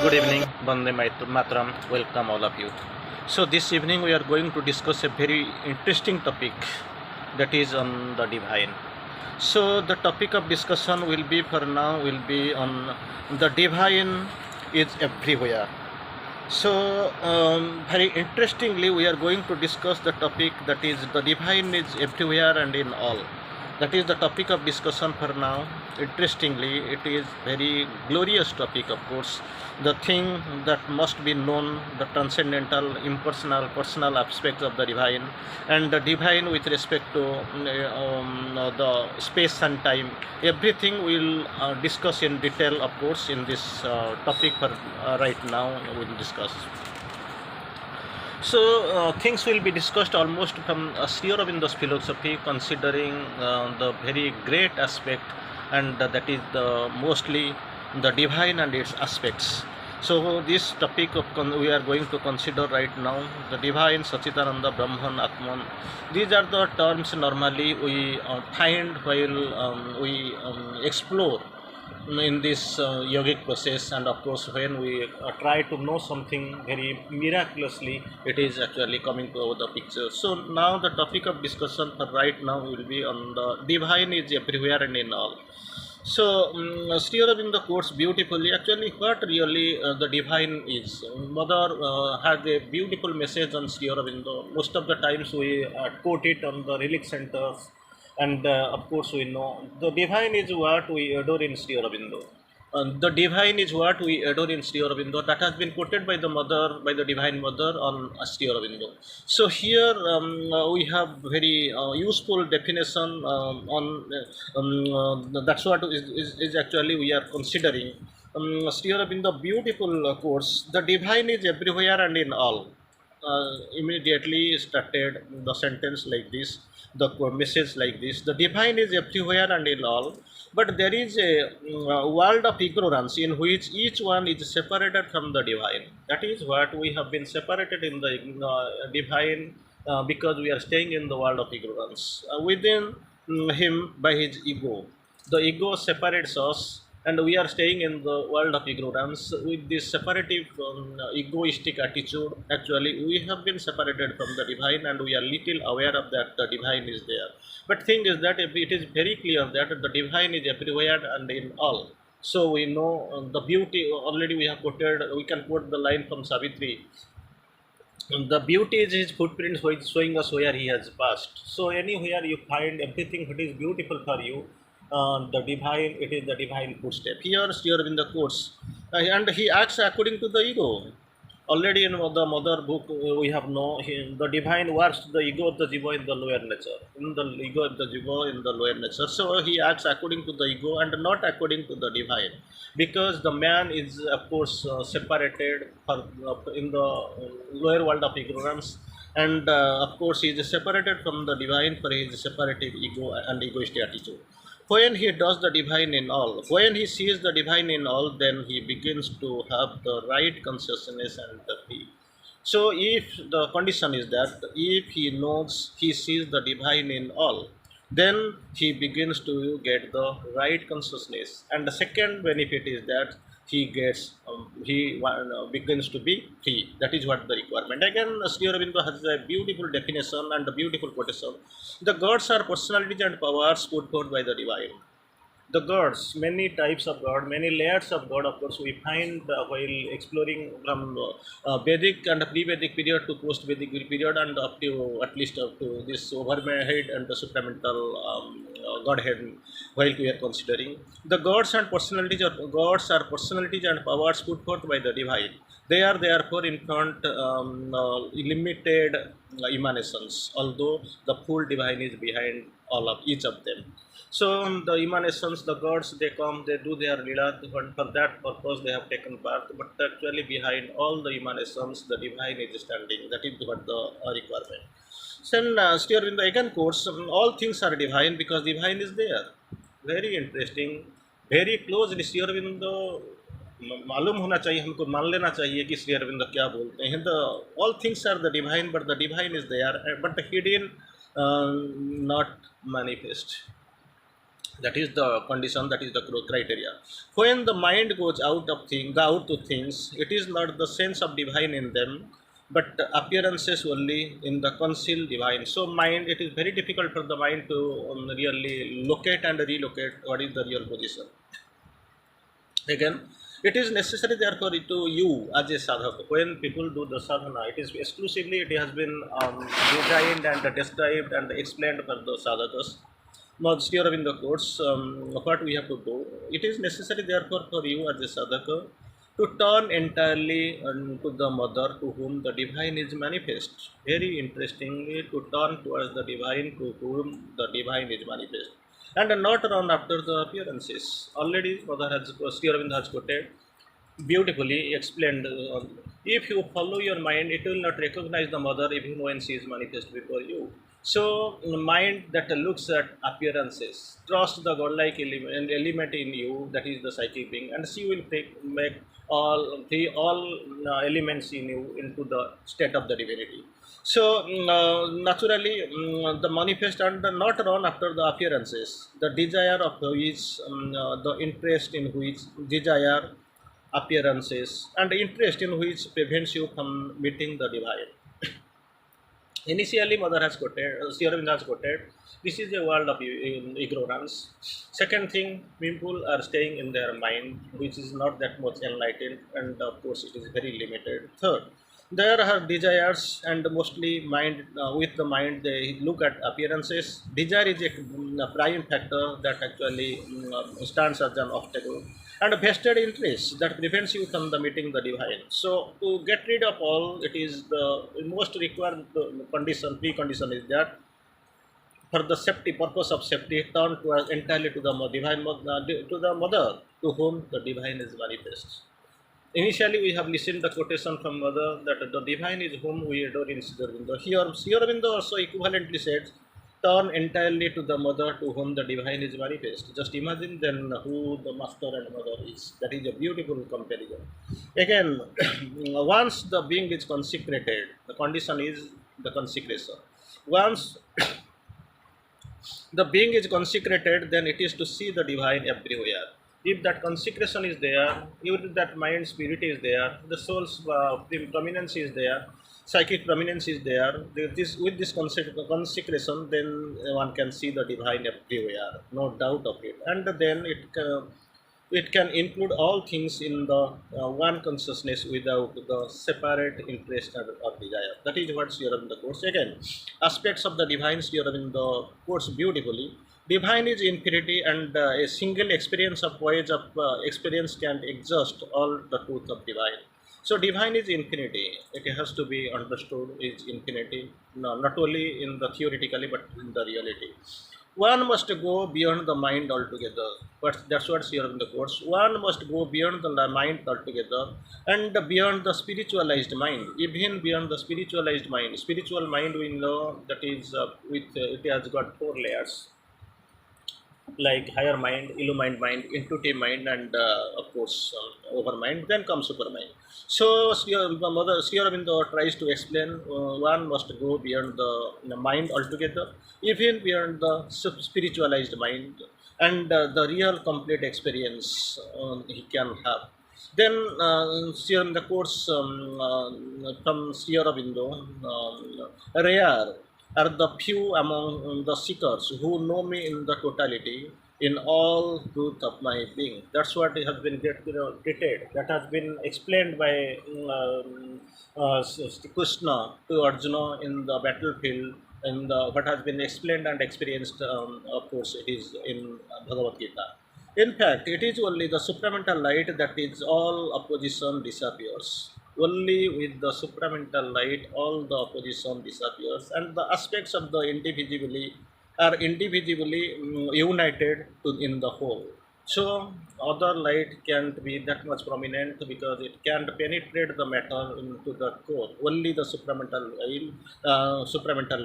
Good evening, Bande Matram. Welcome all of you. So this evening we are going to discuss a very interesting topic, that is on the divine. So the topic of discussion will be for now will be on the divine is everywhere. So very interestingly we are going to discuss the topic that is the divine is everywhere and in all. That is the topic of discussion for now. Interestingly, it is very glorious topic, of course. The thing that must be known, the transcendental, impersonal, personal aspects of the divine, and the divine with respect to the space and time. Everything we'll discuss in detail, of course, in this topic for right now. We'll discuss. So things will be discussed almost from Sri Aurobindo's philosophy, considering the very great aspect, and that is the mostly the divine and its aspects. So this topic of we are going to consider right now, the divine, Sachidananda, Brahman, Atman. These are the terms normally we find while we explore in this yogic process, and of course when we try to know something very miraculously, it is actually coming to the picture. So now the topic of discussion for right now will be on the divine is everywhere and in all. So Sri Aurobindo quotes beautifully actually what really the divine is. Mother had a beautiful message on Sri Aurobindo. Most of the times we quote it on the relic centers, and of course we know the divine is what we adore in Sri Aurobindo. The divine is what we adore in Sri Aurobindo. That has been quoted by the mother, by the divine mother on Sri Aurobindo. So here we have very useful definition that's what is actually we are considering. Sri Aurobindo beautiful quotes, the divine is everywhere and in all. Immediately started the sentence like this, the message like this: the divine is everywhere and in all, but there is a world of ignorance in which each one is separated from the divine. That is what we have been separated in the divine, because we are staying in the world of ignorance within him by his ego. The ego separates us, and we are staying in the world of ignorance with this separative egoistic attitude. Actually we have been separated from the divine, and we are little aware of that the divine is there. But thing is that it is very clear that the divine is everywhere and in all. So we know the beauty. Already we have quoted, we can quote the line from Savitri: the beauty is his footprints showing us where he has passed. So anywhere you find everything that is beautiful for you, the divine, it is the divine footstep. Here Sri Aurobindo quotes, and he acts according to the ego. Already in the mother book we have know the divine works the ego of the jiva in the lower nature, in the ego of the jiva in the lower nature. So he acts according to the ego and not according to the divine, because the man is of course separated for, in the lower world of ignorance, and of course he is separated from the divine for his separative ego and egoistic attitude. When he does the divine in all, when he sees the divine in all, then he begins to have the right consciousness and the free. So, if the condition is that if he knows, he sees the divine in all, then he begins to get the right consciousness. And the second benefit is that he begins to be free. That is what the requirement. Again, Sri Aurobindo has a beautiful definition and a beautiful quotation: the gods are personalities and powers put forth by the divine. The gods, many types of God, many layers of God, of course, we find while exploring from Vedic and pre-Vedic period to post-Vedic period, and up to at least up to this overhead and the supramental Godhead, while we are considering. The gods are personalities and powers put forth by the divine. They are therefore in front limited emanations, although the full divine is behind all of each of them. So the emanations, the gods, they come, they do their lila, for that purpose they have taken birth. But actually behind all the emanations, the divine is standing. That is what the requirement. Then Sri Aurobindo again quotes, all things are divine because divine is there. Very interesting, very closely Sri Aurobindo मालूम होना चाहिए, हमको मान लेना चाहिए कि श्री अरविंद क्या बोलते हैं. The all things are the divine but the divine is there, but hidden, not manifest. That is the condition, that is the criteria. When the mind goes out to things, it is not the sense of divine in them, but the appearances only in the concealed divine. So mind, it is very difficult for the mind to really locate and relocate what is the real position. Again, it is necessary therefore to you as a sadhaka. When people do the sadhana, it is exclusively, it has been designed and described and explained for the sadhakas. Now, Sri Aurobindo quotes what we have to do. It is necessary therefore for you as a sadhaka to turn entirely to the mother to whom the divine is manifest. Very interestingly, to turn towards the divine to whom the divine is manifest, and not run after the appearances. Already, Mother has, Sri Aurobindo has quoted, beautifully explained. If you follow your mind, it will not recognize the mother even when she is manifest before you. So, mind that looks at appearances, trust the godlike element in you, that is the psychic being, and she will make all elements in you into the state of the divinity. So, naturally, the manifest and not run after the appearances, the desire of which, the interest in which desire appearances, and interest in which prevents you from meeting the divine. Initially, Mother has quoted, Sri Aurobindo has quoted, this is a world of ignorance. Second thing, people are staying in their mind, which is not that much enlightened, and of course, it is very limited. Third, there are desires, and mostly mind, with the mind, they look at appearances. Desire is a prime factor that actually stands as an obstacle, and a vested interest that prevents you from the meeting the divine. So, to get rid of all, it is the most required condition, precondition is that for the safety, purpose of safety, turn towards entirely to the divine, to the mother to whom the divine is manifest. Initially, we have listened the quotation from Mother that the divine is whom we adore in Sri Aurobindo. Here, Sri Aurobindo also equivalently said, turn entirely to the mother to whom the divine is manifest. Just imagine then who the master and mother is. That is a beautiful comparison. Again, once the being is consecrated, the condition is the consecration. Once the being is consecrated, then it is to see the divine everywhere. If that consecration is there, if that mind spirit is there, the soul's prominence is there, psychic prominence is there, with this consecration, then one can see the divine everywhere, no doubt of it. And then it can include all things in the one consciousness without the separate interest or desire. That is what Sri Aurobindo quotes. Again, aspects of the divine Sri Aurobindo quotes beautifully. Divine is infinity, and a single experience of voyage of experience can exhaust all the truth of divine. So, divine is infinity. It has to be understood is infinity, no, not only in the theoretically but in the reality. One must go beyond the mind altogether. But that's what Sri Aurobindo quotes. One must go beyond the mind altogether, and beyond the spiritualized mind, even beyond the spiritualized mind. Spiritual mind, we know that is it has got four layers, like higher mind, illumined mind, intuitive mind, and of course overmind. Then comes supermind. So Mother Sri Aurobindo tries to explain, one must go beyond the mind altogether, even beyond the spiritualized mind, and the real complete experience he can have. Then Sri Aurobindo quotes from Sri Aurobindo, rare are the few among the seekers who know me in the totality, in all truth of my being. That's what has been treated. That has been explained by Krishna to Arjuna in the battlefield. And what has been explained and experienced, of course, it is in Bhagavad Gita. In fact, it is only the supramental light that is all opposition disappears. Only with the supramental light, all the opposition disappears, and the aspects of the individually are individually united in the whole. So, other light can't be that much prominent because it can't penetrate the matter into the core. Only the supramental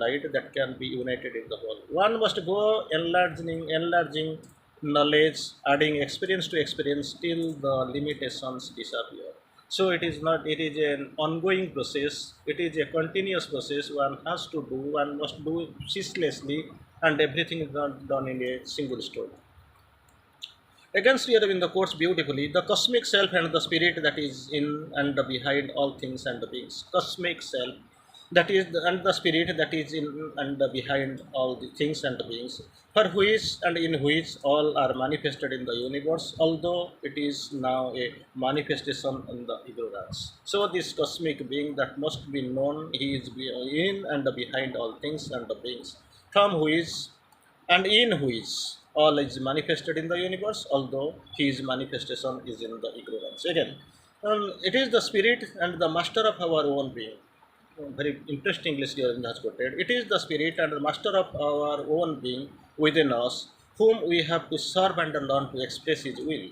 light that can be united in the whole. One must go enlarging knowledge, adding experience to experience till the limitations disappear. So it is not, it is an ongoing process, it is a continuous process. One has to do, one must do ceaselessly, and everything is not done in a single stroke. Again, Sri Aurobindo quotes beautifully the cosmic self and the spirit that is in and behind all things and beings. Cosmic self that is and the spirit that is in and behind all the things and beings, for which and in which all are manifested in the universe, although it is now a manifestation in the ignorance. So, this cosmic being that must be known, he is in and behind all things and beings, from which and in which all is manifested in the universe, although his manifestation is in the ignorance. Again, it is the spirit and the master of our own being. Very interestingly, Sri Aurobindo has quoted, it is the spirit and the master of our own being within us, whom we have to serve and learn to express his will.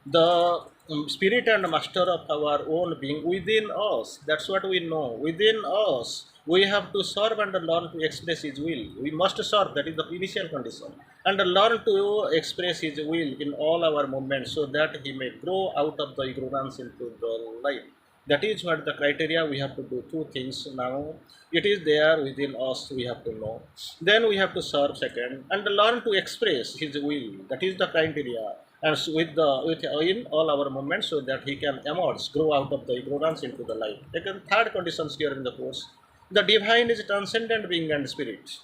The spirit and master of our own being within us, that's what we know. Within us, we have to serve and learn to express his will. We must serve, that is the initial condition, and learn to express his will in all our movements so that he may grow out of the ignorance into the light. That is what the criteria. We have to do two things now. It is there within us, we have to know. Then we have to serve second and learn to express his will. That is the criteria. And with in all our movements so that he can emerge, grow out of the ignorance into the light. Again, third conditions here in the course. The divine is transcendent being and spirit.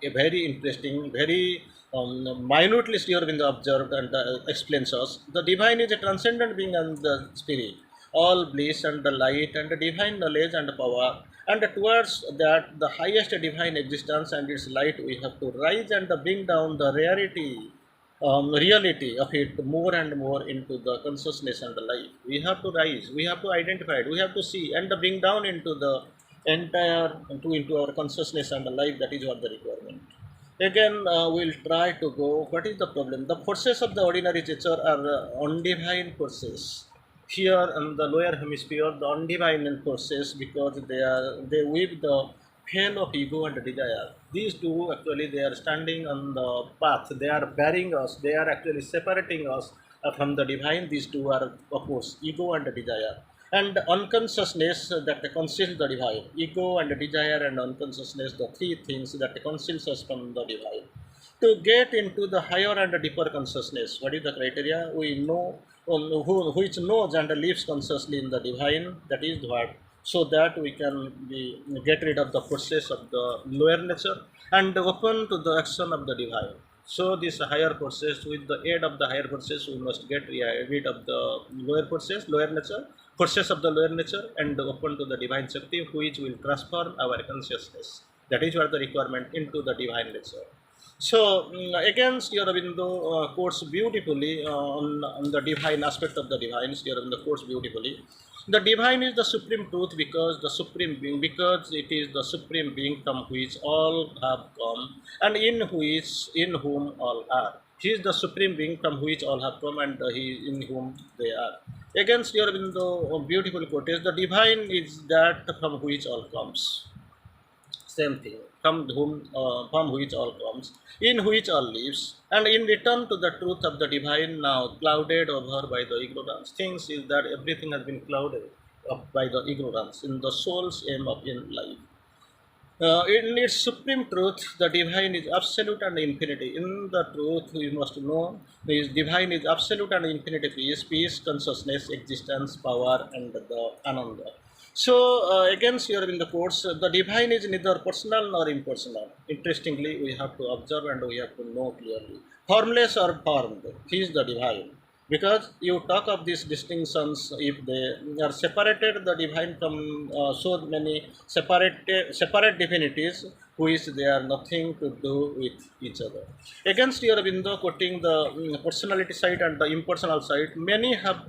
A very interesting, very minutely Sri Aurobindo observed and explains us. The divine is a transcendent being and the spirit, all bliss and the light and the divine knowledge and power. And towards that, the highest divine existence and its light, we have to rise and bring down the reality of it more and more into the consciousness and the life. We have to rise, we have to identify it, we have to see and bring down into the entire into our consciousness and the life. That is what the requirement. Again, we'll try to go. What is the problem? The forces of the ordinary nature are undivine forces. Here in the lower hemisphere, the undivine forces, because they weave the veil of ego and desire. These two actually they are standing on the path. They are bearing us. They are actually separating us from the divine. These two are opposed: ego and desire. And unconsciousness that conceals the divine. Ego and desire and unconsciousness, the three things that conceals us from the divine. To get into the higher and deeper consciousness, what is the criteria? We know which knows and lives consciously in the divine. That is what, so that we can get rid of the forces of the lower nature and open to the action of the divine. So these higher forces, with the aid of the higher forces, we must get rid of the lower forces, lower nature, forces of the lower nature, and open to the divine Shakti, which will transform our consciousness. That is what the requirement into the divine nature. So again, Sri Aurobindo quotes beautifully on the divine aspect of the divine. Sri Aurobindo quotes beautifully. The divine is the supreme truth because the supreme being, because it is the supreme being from which all have come and in whom all are. He is the supreme being from which all have come and he in whom they are. Again, Sri Aurobindo beautiful quote is the divine is that from which all comes. Same thing, from which all comes, in which all lives, and in return to the truth of the divine, now clouded over by the ignorance. Things is that everything has been clouded up by the ignorance in the soul's aim of in life. In its supreme truth, the divine is absolute and infinity. In the truth, we must know the divine is absolute and infinity peace, consciousness, existence, power, and the ananda. So, again, here in the course, the divine is neither personal nor impersonal. Interestingly, we have to observe and we have to know clearly. Formless or formed, he is the divine. Because you talk of these distinctions, if they are separated, the divine from so many separate divinities, which they are nothing to do with each other. Against your Aurobindo quoting the personality side and the impersonal side, many have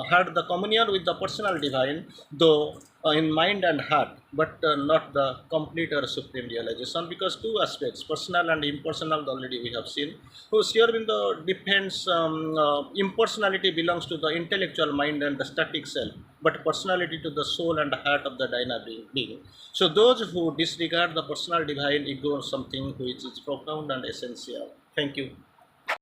had the communion with the personal divine, though in mind and heart, but not the complete or supreme realization, because two aspects, personal and impersonal, already we have seen. So Sri Aurobindo depends, impersonality belongs to the intellectual mind and the static self, but personality to the soul and heart of the dynamic being. So those who disregard the personal divine ignore something which is profound and essential. Thank you.